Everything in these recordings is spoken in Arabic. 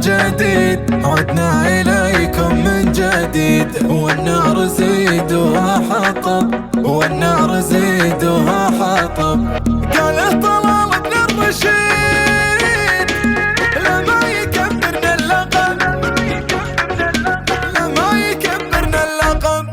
من جديد، عدنا إليكم من جديد، والنار زيدوها حطب، والنار زيدوها حطب. قاله طلال بن الرشيد لما يكبرنا اللقب، لما يكبرنا اللقب.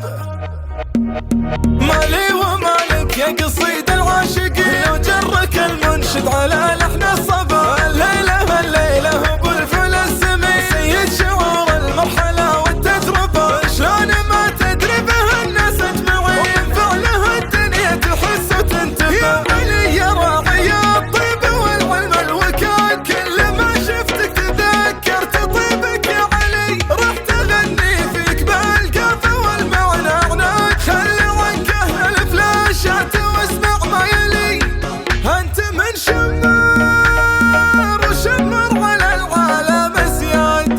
مالي ومالك يا قصيد العاشقين، لو جرك المنشد على لحن الصبا. الليلة الليلة ابو الفل السمين، سيد شعور المرحلة والتجربة. شلون ما تدري به الناس اجمعين، ينفع له الدنيا تحس وتنتبه. يا علي يا راعي الطيب والعلم الوكال، كل ما شفتك تذكرت طيبك يا علي. راح تغني فيك بالقافة والمعنى عناد، خلي عنك اهل الفلاشات واسمع ما يلي. انت من شمار وشمر على العالم زياد،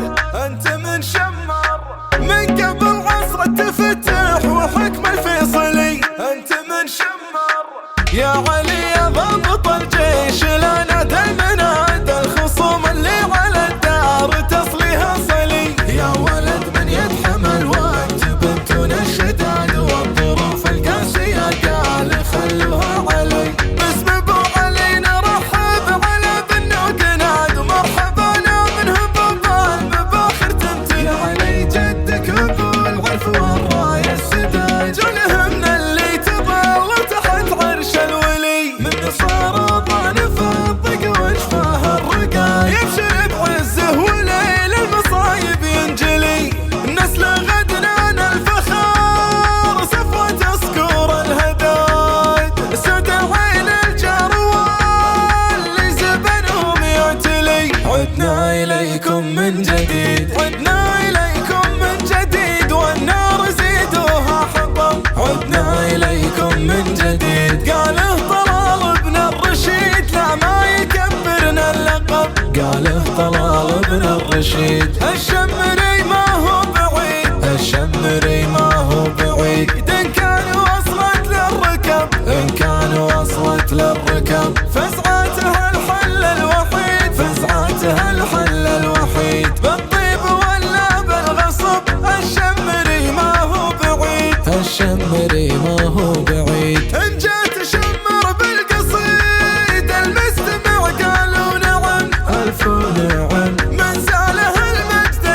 انت من شمار من قبل عصر التفتح وحكم الفيصلي. انت من شمار يا علي يا ضابط الجيش، لا نادى المنادى الخصوم اللي على الدار تصليها صلي. يا ولد من يتحمل وقت بنتون الشداد والظروف القاسية، قال خلوها علي. باسم ابو علي نرحب على بنا وقناد، ومرحبا منه بابا المباخر تمتلي. يا علي جدك ابو العرف والراية السداد، جنه من اللي تظل تحت عرش الولي. من صار ضانف الضق وجفاه الرقا، يبشر بعزه وليل المصايب ينجلي. نسل غدنان الفخار صفوة سكور الهداد، سد عين الجروال اللي زبنهم يعتلي. عدنا إليكم من جديد، عدنا إليكم من جديد، والنار زيدوها حطب. عدنا إليكم من جديد، قاله طلال بن الرشيد لا ما يكبرنا اللقب. قاله طلال بن الرشيد الشمري ما هو بعيد، الشمري ما هو بعيد. إن كان وصلت للركب، إن كان وصلت للركب، فزعتها الحل الوحيد، فزعتها الحل الوحيد. بالطيب ولا بالغصب، الشمري ما هو بعيد، الشمري ما هو بعيد. إن جات شمر بالقصيد المستمع قالوا نعم، ألف نعم. من زاله المجد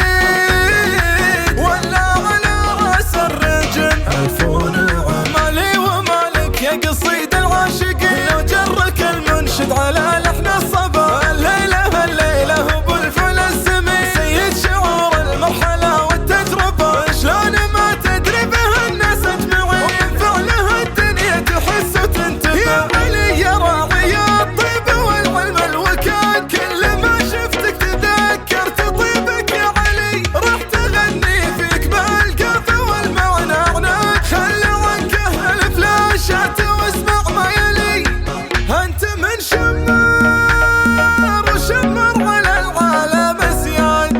التليد ولا على راس الرجل، ألف نعم. مالي ومالك يا قصيد العاشقين، لو جرك المنشد على لحن الصبا. الليلة الليلة ابو الفل السمين، سيد شعور المرحلة والتجربة. شلون ما تدري به الناس اجمعين، ينفع له الدنيا تحس وتنتبه. يا علي يا راعي الطيب والعلم الوكال، كل ما شفتك تذكرت طيبك يا علي. راح تغني فيك بالقافة والمعنى عناد، خلي عنك اهل الفلاشات واسمع ما يلي. انت من شمار وشمر على العالم زياد،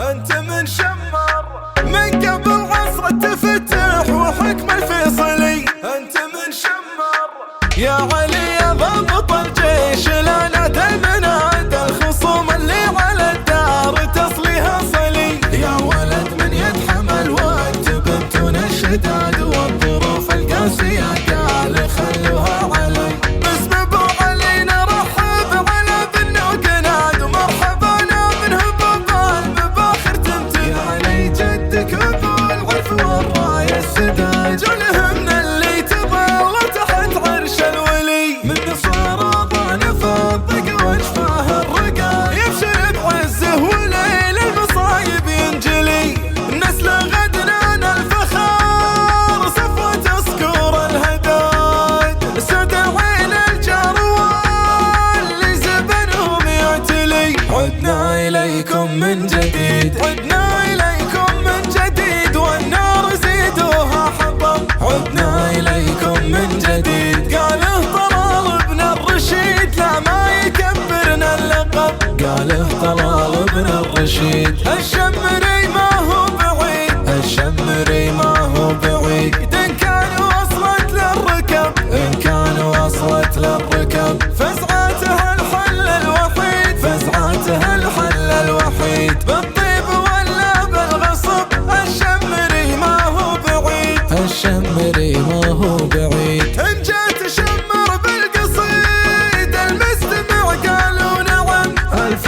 انت من شمار من قبل عصر التفتح وحكم الفيصلي. انت من شمار يا علي يا ضابط الجيش، لا نادى المنادى الخصوم اللي على الدار تصليها صلي. يا ولد من يتحمل وقت بنتون الشداد والظروف القاسية، قال خلوها علي. باسم ابو علي نرحب على بنا وقناد، ومرحبا منه بابا المباخر تمتلي. يا علي جدك ابو العرف والراية السداد، جنه من اللي تظل تحت عرش الولي. من صار ضانف الضق وجفاه الرقا، يبشر بعزه وليل المصايب ينجلي. نسل غدنان الفخار صفوة سكور الهداد، سد عين الجروال اللي زبنهم يعتلي. عدنا إليكم من جديد، عدنا إليكم من جديد، والنار زيدوها حطب. عدنا إليكم من جديد، قاله طلال بن الرشيد لا ما يكبرنا اللقب. قاله طلال بن الرشيد الشمري ما هو بعيد، الشمري ما هو بعيد. إن كان وصلت للركب، إن كان وصلت للركب، فزعتها الحل الوحيد، فزعتها الحل الوحيد.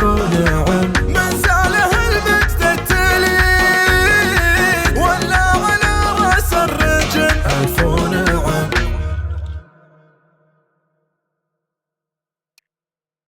عفوني